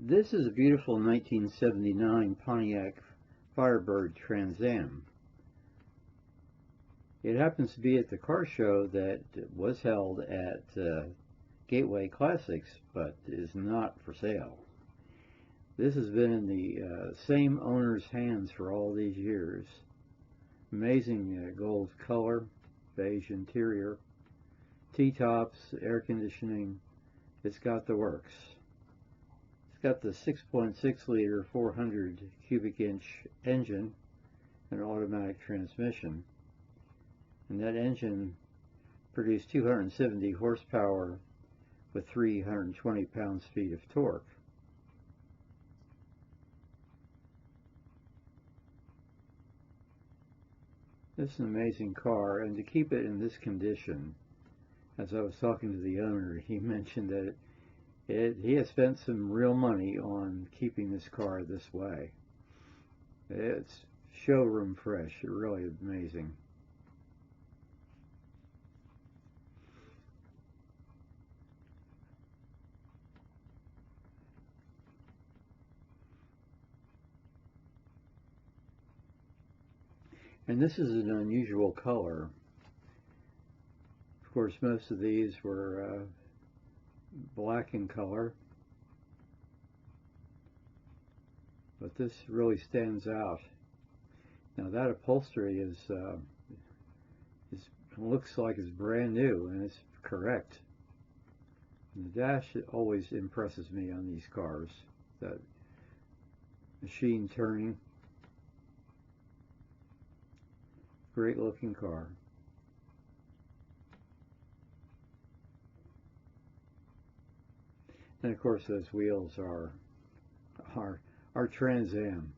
This is a beautiful 1979 Pontiac Firebird Trans Am. It happens to be at the car show that was held at Gateway Classics, but is not for sale. This has been in the same owner's hands for all these years. Amazing gold color, beige interior, T-tops, air conditioning. It's got the works. It's got the 6.6 liter 400 cubic inch engine and automatic transmission, and that engine produced 270 horsepower with 320 pounds-feet of torque. This is an amazing car, and to keep it in this condition, as I was talking to the owner, he mentioned that he has spent some real money on keeping this car this way. It's showroom fresh. It's really amazing. And this is an unusual color. Of course, most of these were black in color, but this really stands out. Now that upholstery looks like it's brand new, and it's correct. And the dash always impresses me on these cars. That machine turning, great looking car. And of course those wheels are Trans Am.